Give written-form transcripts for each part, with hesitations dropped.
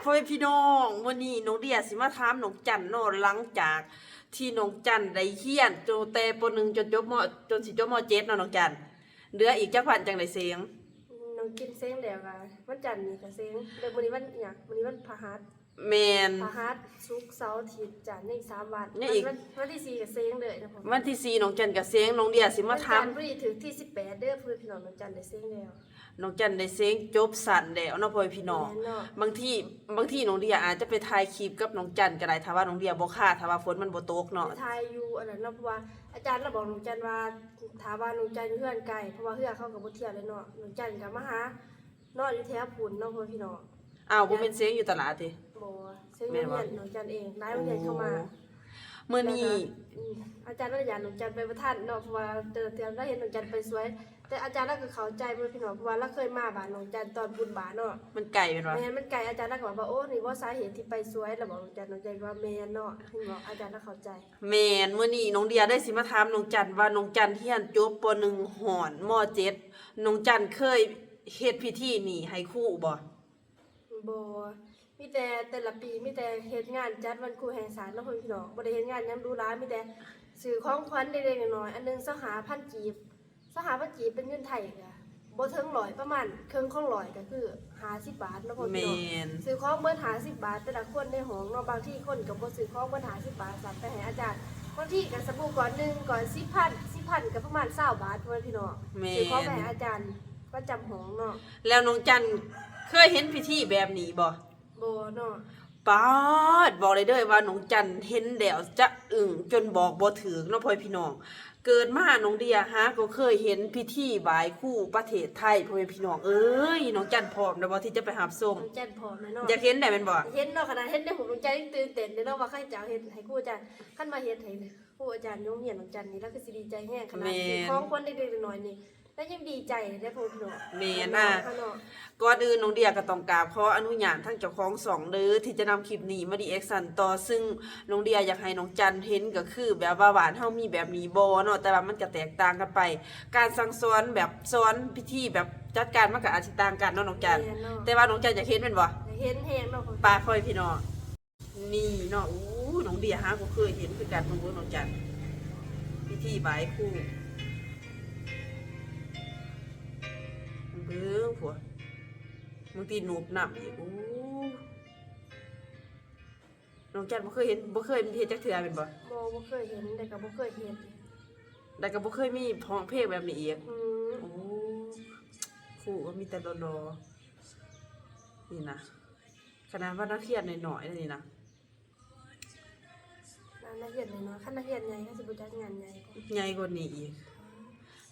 พ่อแม่พี่น้องวันนี้น้องเดียสิมาถามน้องจันเนาะหลังจากที่น้องจันได้เรียนจนแต่ปหนึ่งจนจบมจนสิจบมเจ็ดเนาะน้องจันเหลืออีกจักพันจังได้เสียงน้องกินเซ้งแล้วค่ะวันจันทร์นี่ก็เซ้งเดี๋ยวมื้อนี้วันหยังมื้อนี้วันพฤหัสแมนพฤหัสศุกร์เสาร์อาทิตย์จันทร์นี่อีก3วันนี่อีกวันที่4ก็เซ้งเลยนะผมวันที่4น้องจันกับเสียงน้องเดียสิมาถามวันจันทร์พอดีถึงที่18เด้อเพื่อนพี่น้องน้องจันทร์ได้เซ้งแล้วน้องจันได้เสียงจบสั้นแล้วเนาะพ่อแม่พี่น้อง แม่นเนาะบางทีน้องเดียอาจจะไปถ่ายคลิปกับน้องจันก็ได้ถ้าว่าน้องเดียบ่ค่าถ้าว่าฝนมันบ่ตกเนาะไปทายอยู่อันนั้นเนาะเพราะว่าอาจารย์เราบอกน้องจันว่าถามว่าน้องจันอยู่เฮือนไกลเพราะว่าเฮือเขาก็บ่เที่ยวเลยเนาะน้องจันก็มาหานอนอยู่แถวพุ่นเนาะเพื่อนพี่น้องอ้าวบ่เป็นเสียงอยู่ตลาดติบ่เซ้งโรงเรียนน้องจันเองหลายโรงเรียนเข้ามามื้อนี้อาจารย์เราอยากหนูจันไปประทานเนาะเพราะว่าเตือนเราเห็นหนูจันไปสวยแต่อาจารย์เราก็เข้าใจเพื่อนพี่น้องเพราะว่าเราเคยมาบ้านหนูจันตอนบุญบาเนาะมันไกลแม่นบ่แม่นมันไกลอาจารย์เราก็บอกว่าโอ้นี่ว่าสาเหตุที่ไปสวยเราบอกหนูจันว่าแม่นเนาะเห็นบอกอาจารย์เราเข้าใจแม่นมื้อนี้น้องเดียได้สิมาถามน้องจันว่าน้องจันเรียนจบป .1 หอนม .7 น้องจันเคยเฮ็ดพิธีนี่ให้ครูบ่บ่มีแต่ละปีมีแต่เฮ็ดงานจัดวันครูแห่งศาลเนาะเพื่อนพี่น้องบ่ได้เฮ็ดงานหยังดูร้ายมีแต่ซื้อของขวัญเล็กๆน้อยๆอันนึง25,000กีบ25,000กีบเป็นเงินไทยก็บ่ถึง100ประมาณครึ่งของ100ก็คือ50บาทเนาะเพื่อนพี่น้องแม่นซื้อของเบิด50บาทแต่ละคนในห้องเนาะบางที่คนก็บ่ซื้อของเบิด50บาทสั่งไปให้อาจารย์บางที่ก็สบู่ก่อนหนึงก่อน 10,000ก็ประมาณ20บาทเพื่อนพี่น้องซื้อของไปให้อาจารย์ประจำห้องเนาะแล้วน้องจันเคยเห็นพิธีแบบนี้บ่บ่เนาะป๊าดบอกเลยเด้อว่าน้องจันเห็นแล้วจะอึ้งจนบอกบ่ถูกเนาะพ่อพี่น้องเกิดมาน้องเดียฮะก็เคยเห็นพิธีบายครูประเทศไทยพ่อพี่น้องเอ้ยน้องจันพร้อมแล้วบ่ที่จะไปหาส้มน้องจันพร้อมแน่เนาะอยากเห็นได้แม่นบ่เห็นเนาะขนาดเห็นในหูน้องจันยังตื่นเต้นเลยเนาะว่าใครจะเอาเฮ็ดให้ครูอาจารย์คันมาเฮ็ดให้ครูอาจารย์โรงเรียนน้องจันนี่แล้วก็สิดีใจแฮงขนาดซื้อของคนเล็กๆน้อยๆนี่แล้วยังดีใจได้พ่อพี่น้องแม่น่ะก่อนอื่นน้องเดียก็ต้องกราบขออนุญาตทั้งเจ้าของ2เด้อที่จะนำคลิปนี้มารีแอคชั่นต่อซึ่งน้องเดียอยากให้น้องจันเห็นก็คือแบบว่าบ้านเฮามีแบบนี้บ่เนาะแต่ว่ามันก็แตกต่างกันไป การสั่งสอนแบบสอนพิธีแบบจัดการมันก็อาจสิต่างกันเนาะน้องจันแต่ว่าน้องจันอยากเห็นแม่นบ่เห็นแฮงเนาะปาพ่อพี่น้องนี่เนาะอู้น้องเดียหาก็เคยเห็นคือกันน้องจันพิธีบายครูเบิ่งผัวบางทีหนูบหนับอีกอู้น้องจันบ่เคยเห็นบ่เคยมีเฮ็ดจักเทื่อแม่นบ่บ่เคยเห็นแต่ก็บ่เคยเฮ็ดแต่ก็บ่เคยมีร้องเพลงแบบนี้อีกโอ้ครูก็มีแต่รอๆนี่นะขนาดว่านักเรียนน้อยๆนี่นะนักเรียนน้อยๆคันนักเรียนใหญ่ก็สิบ่จัดงานใหญ่ใหญ่กว่านี้อีก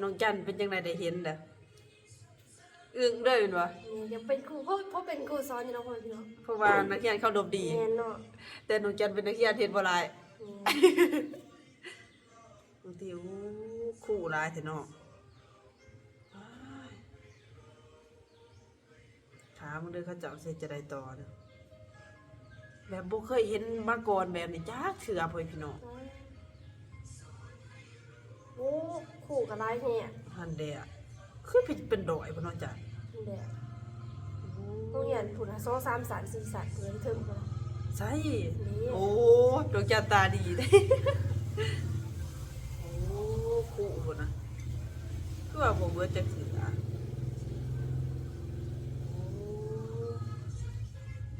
น้องจันเป็นจังไดได้เห็นเด้ออึ้งเด้อแม่นบ่ยังเป็นครูเพราะเป็นครูสอนอยู่เนาะพ่อพี่น้องเพราะว่านักเรียนเขาดบดีแม่นเนาะแต่น้องจันเป็นนักเรียนเฮ็ดบ่หลายบางทีครูหลายแท้เนาะถามมึงเด้อเขาเจ้าสิจะได้ต่อเด้อแบบบ่เคยเห็นมาก่อนแบบนี้จักเทื่อพ่อพี่น้องโอ้ครูก็หลายแฮะหั่นแดะคือเป็นดอยบ่เนาะจ้ะแดะโรงเรียนพุ่นน่ะ2 3 3 4สัตว์เพิ่นเทิงพุ่นใช่โอ้ดวงจันทร์ตาดีเด้โอ้ครูพุ่นน่ะคือว่าบ่เบิดจักเทื่อ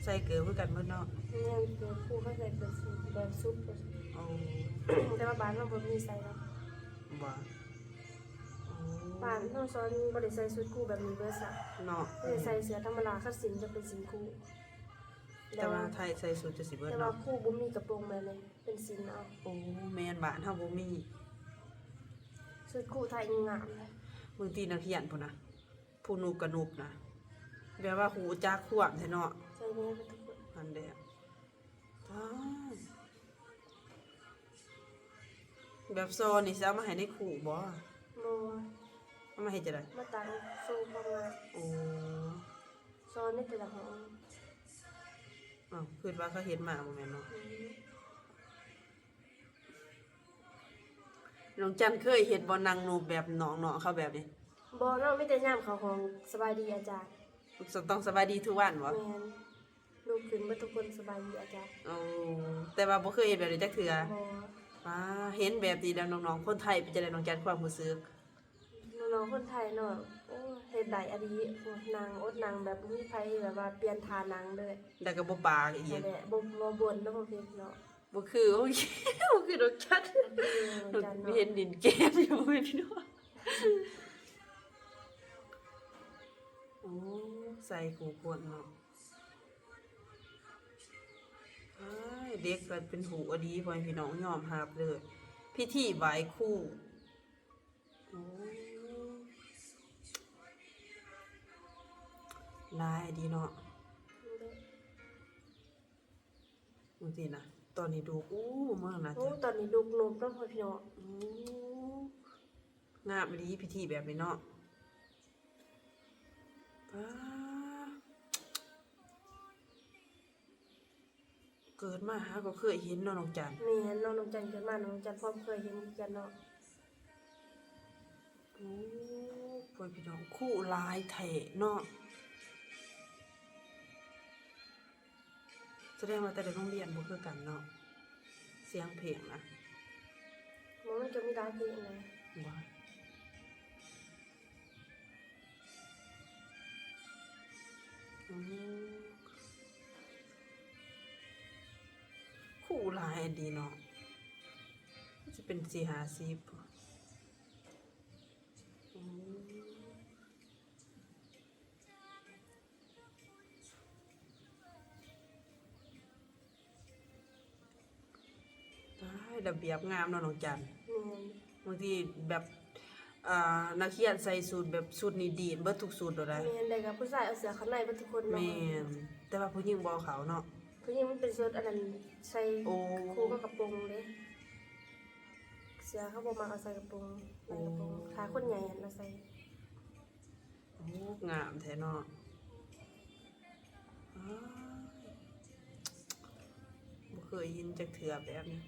ใส่เกลือเพื่อกันเมื่อเนาะแม่นเกิดครูเขาใส่เป็นสีแบบซุปแต่ว่าบ้านเราบ่มีใส่แล้วบ่บ้านเราสอนบ่ได้ใส่ชุดครูแบบนี้เบิดซะเนาะบ่ได้ใส่เสื้อธรรมดาคัดสินจะเป็นสินครูแต่ว่าไทยใส่ชุดจะสิเบิดแต่ว่าครูบ่มีกระโปรงแม่เลยเป็นสินเอาโอ้แม่นบ้านเฮาบ่มีชุดครูไทยงามเลยบางทีนักเรียนพุ่นน่ะผู้นุบก็นุบนะแบบว่าหูจักขวางแท้เนาะใส่แม่เป็นทุกคนอันเด้อแบบโซนนี่สิเอามาให้ในครูบ่บ่เอามาเฮ็ดจังได๋มาตั้งสู้ประมาณโอ้สอนในแต่ละห้องคิดว่าเขาเฮ็ดมาบ่แม่นเนาะน้องจันเคยเฮ็ดบ่นั่งนูบแบบน้องๆเขาแบบนี้บ่เนาะมีแต่ยามเข้าห้องสบายดีอาจารย์ต้องสบายดีทุกวันบ่แม่นหนู ลูกขึ้นเบ่ทุกคนสบายดีอาจารย์ โอ้แต่ว่าบ่เคยเห็นแบบนี้จักเทื่อ บ่ ว้าเห็นแบบนี้แล้วน้องๆคนไทยเป็นจังได๋น้องจันความรู้สึก น้องๆคนไทยเนาะโอ้เฮ็ดได้อะดีโอ้นางอดนางแบบบ่มีไผแบบว่าเปลี่ยนท่านางเลย แล้วก็บ่ปากอีก นั่นแหละบ่บ่นแล้วบ่เฮ็ดเนาะ บ่คือโอ้ย บ่คือน้องจัน อาจารย์ ไม่ เนาะ เห็นดินแก้มอยู่เว้ยพี่น้องโอ้ใส่กูกวนเนาะอ้ายเด็กก็เป็นหูอดีพ่อให้พี่น้องยอมรับเลยพิธีไหว้ครูโอ้ลายดีเนาะบางทีนะตอนนี้ดูอู้เมื่อนะ โอ้ จ๊ะ ตอนนี้ลูกนมต้องพ่อพี่น้อง โอ้งามดีพิธีแบบนี้เนาะป้าเกิดมาหาก็เคยเห็นเนาะน้องจัน แม่นน้องน้องจันเกิดมาน้องจันพร้อมเคยเห็นกันเนาะ โอ้พ่อพี่น้องคู่หลายแท้เนาะแสดงว่าแต่ละโรงเรียนบ่คือกันเนาะเสียงเพลงนะ มันจะมีหลายเพลงนะ ว่าอืมคู่หลายอันดีเนาะจะเป็น4-50อืมได้ระเบียบงามเนาะน้องจัน แม่น บางทีแบบนักเรียนใส่สูทแบบสูทนี่ดีนเบิดทุกสูทโดดได้ แม่นได้กับผู้ชายเอาเสื้อข้างในเป็นทุกคน แม่ เนาะ นแต่ว่าผู้หญิงบ่เขาเนาะ ผู้หญิงมันเป็นชุดอันนั้นใส่ โอ้ คู่กับกระโปรงเด้เสื้อเขาบ่มักเอาใส่กระโปรงใส่กระโปรงขาคนใหญ่หั่นน่ะใส่ โอ้งามแท้เนาะอ้ายบ่เคยเห็นจักเทื่อแบบนี้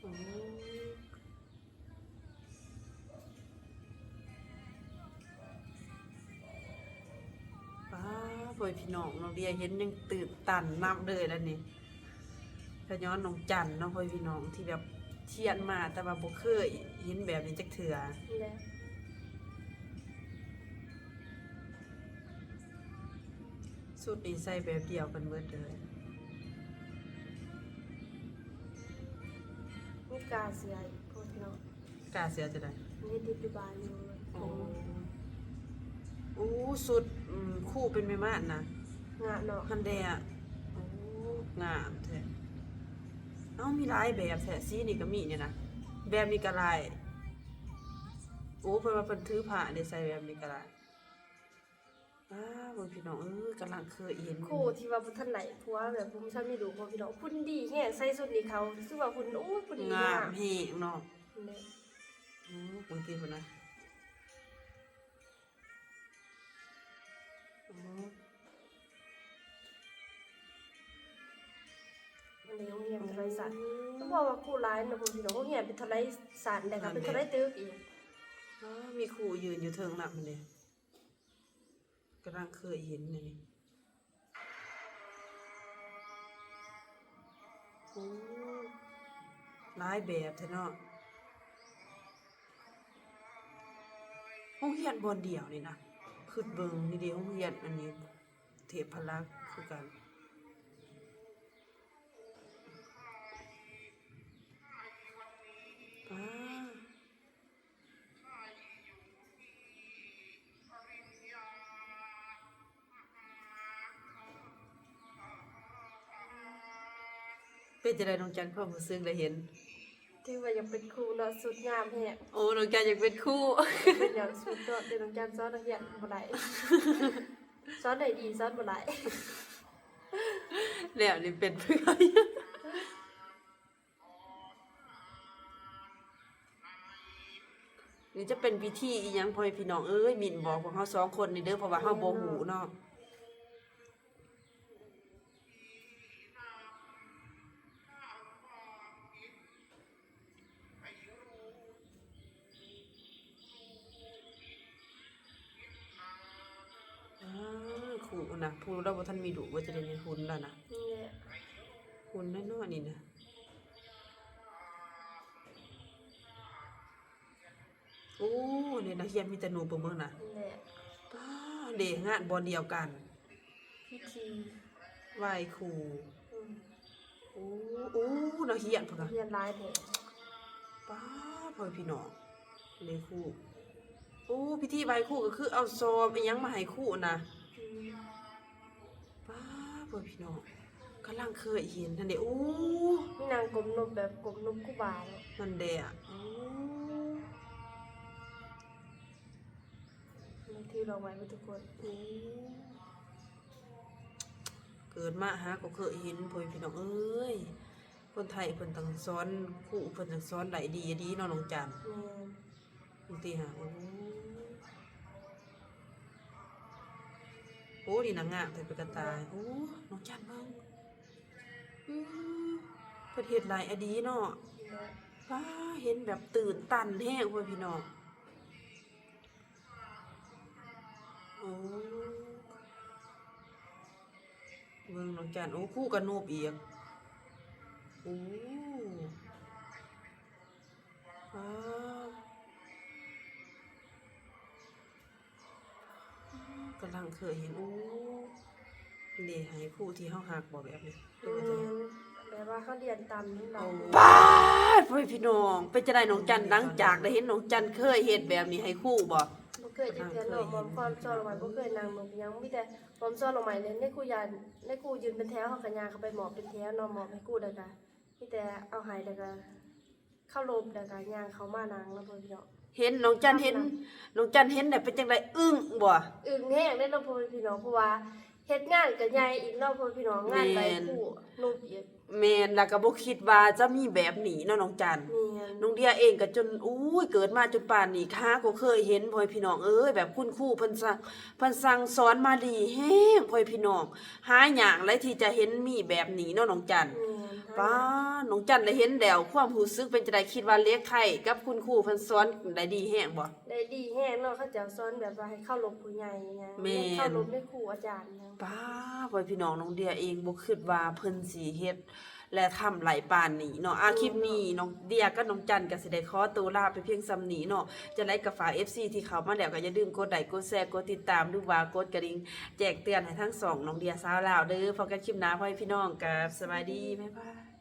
โอ้ป้าพ่อพี่น้องน้องเดียเห็นยังตื่นตันนำเลยแล้วนี่ก็ย้อนน้องจันเนาะพ่อพี่น้องที่แบบเทียนมาแต่ว่าบ่เคยเห็นแบบนี้จักเทื่อ นี่แหละ สุดนี้ใส่แบบเดียวกันเบิดเลย มีกาเสื้ออีกพวกพี่น้อง กล้าเสียจะได้ นี่ติดอยู่บ้านอยู่ โอ้โอ้สุดคู่เป็นแม่ม่านนะ งะเนาะ ฮันเดะโอ้งามแท้เอ้ามีหลายแบบแท้สีนี่ก็มีเนี่ยนะแบบนี้ก็หลายโอ้เพิ่นว่าเพิ่นถือผ้าได้ใส่แบบนี้ก็หลายอ้าเบิ่งพี่น้องกำลังเคยเห็น คู่ที่ว่าบ่ทันไหนผัวแบบบ่ทันมีลูกพวกพี่น้องหุ่นดีแฮงใส่ชุดนี้เขารู้สึกว่าหุ่นโอ้หุ่นดี งาม มเฮงเนาะ นี่แหละ โอ้บางทีพุ่นนะโอ้ อันนี้โรงเรียนทะเลสาสตร์ต้องบอกว่าครูร้ายนะพวกพี่น้องโรงเรียนเป็นทะเลสาสตร์แต่ก็เป็นทะเลตึกอีก อ้ามีครูยืนอยู่เทิงน่ะมันเลยกำลังเคยเห็นเลยนี่โอ้หลายแบบแท้เนาะห้องเรียนบอนเดียวนี่นะคือเบิงนี่เดียวห้องเรียนอันนี้เทพพลักษ์คือกันป้าเป็นจะได้น้องจันความรู้สึกได้เห็น ที่ว่ายังเป็นครูเนาะสุดงามแฮะ โอ้น้องจันอยากเป็นครู่ เป็นอย่างสุดยอดเป็นน้องการสอนนักเรียนบ่ได้สอนได้ดีสอนบ่ได้ แล้วนี่เป็นเพื่อน นี่จะเป็นพิธีอีหยังพ่อแม่พี่น้องเอ้ยหมิ่นบอกพวกเฮาสองคนนี่เด้อเพราะว่าเฮาบ่ฮู้เนาะ ผู้เราบ่ทันมีดุว่าจะได้มีหุ่นแล้วนะ นี่แหละ หุ่นน้อยๆนี่นะโอ้นี่นักเรียนมีแต่หนูบ่เบิ่งน่ะ นี่แหละ ป้าเด้งานบ่เดียวกัน พิธี ไหว้ครู อืม โอ้นักเรียนพุ่นน่ะ เรียนหลายแท้ ป้าพ่อพี่น้องเลยครูโอ้พิธีไหว้ครูก็คือเอาซอมอีหยังมาให้ครูน่ะ อืม ป้าพ่อพี่น้องกำลังเคยเห็นนั่นเด้โอ้ มีนางกลมนบแบบกลมนบครูบาเนาะ นั่นเด้อะโอ้ มันถือดอกไม้ไว้ทุกคน โอ้เกิดมาหาก็เคยเห็นพ่อพี่น้องเอ้ยคนไทยเพิ่นต้องสอนครูเพิ่นต้องสอนได้ดีดีเนาะน้องจัน แม่น จริงๆฮะโอ้ดีนางงามแต่เป็นกระต่ายโอ้น้องจันเบิ่งอือประเทศหลายอดีเนาะ นี่แหละ ว้าเห็นแบบตื่นตันแห้งพ่อพี่น้องโอ้เบิ่งน้องจันโอ้คู่กับโนบอีกโอ้ว้ากำลังเคยเห็นโอ้นี่ให้คู่ที่เฮาหักบ่แบบนี้เดี๋ยว แม่ จะ นแบบว่าเขาเรียนตามนี่เรา ป้าดพ่อพี่น้องเป็นจะได้น้องจันหลังจากได้เห็นน้องจันเคยเฮ็ดแบบนี้ให้ครู่บ่ บ่เคยจะเรียนหรอกมความสอนลงมาบ่เคยนางนบยังมีแต่ความสอนลงมาเลยในครูยันในครูยืนเป็นแถวเฮาก็ย่างเข้าไปหมอบเป็นแถวนอนหมอบให้ครูแล้วก็มีแต่เอาให้แล้วก็เข้าลบแล้วก็ย่างเข้ามานางแล้วเพิ่นพี่น้อง เห็นน้องจันเห็นน้องจันเห็นได้เป็นจังไดอึ้งบ่ อึ้งแห้งได้เนาะพ่อพี่น้องเพราะว่าเฮ็ดงานก็ใหญ่อีกเนาะพ่อพี่น้องงานใบคู่นุบอีก แม่นแล้วก็บ่คิดว่าจะมีแบบนี้เนาะน้องจัน แม่น น้องเดียเองก็จนอู้ยเกิดมาจนป่านนี้ค้าก็เคยเห็นพ่อพี่น้องเอ้ยแบบคุณครูเพิ่นสั่งสอนมาดีแฮงพ่อพี่น้องหาหยังเลยที่จะเห็นมีแบบนี้เนาะน้องจัน แม่น ป้าน้องจันได้เห็นแล้วความรู้สึกเป็นจังไดคิดว่าเลี้ยงไข่กับคุณครูเพิ่นสอนได้ดีแฮงบ่ ได้ดีแห้งเนาะเขาจะสอนแบบว่าให้เข้าลบผู้ใหญ่ไง แม่น เข้าลบในครูอาจารย์ยัง ป้าพ่อพี่น้องน้องเดียเองบ่คิดว่าเพิ่นสิเฮ็ดและทำหลายปานนี้เนาะคลิปนี้น้องเดียกับน้องจันก็สิได้ขอตัวลาไปเพียงส่ำนี้เนาะจะไลค์กับฝาก FC ที่เข้ามาแล้วก็อย่าลืมกดไลค์กดแชร์กดติดตามหรือว่ากดกระดิ่งแจ้งเตือนให้ทั้งสองน้องเดียสาวลาวเด้อพบกันคลิปหน้าพ่อพี่น้องกับสวัสดีบ๊ายบาย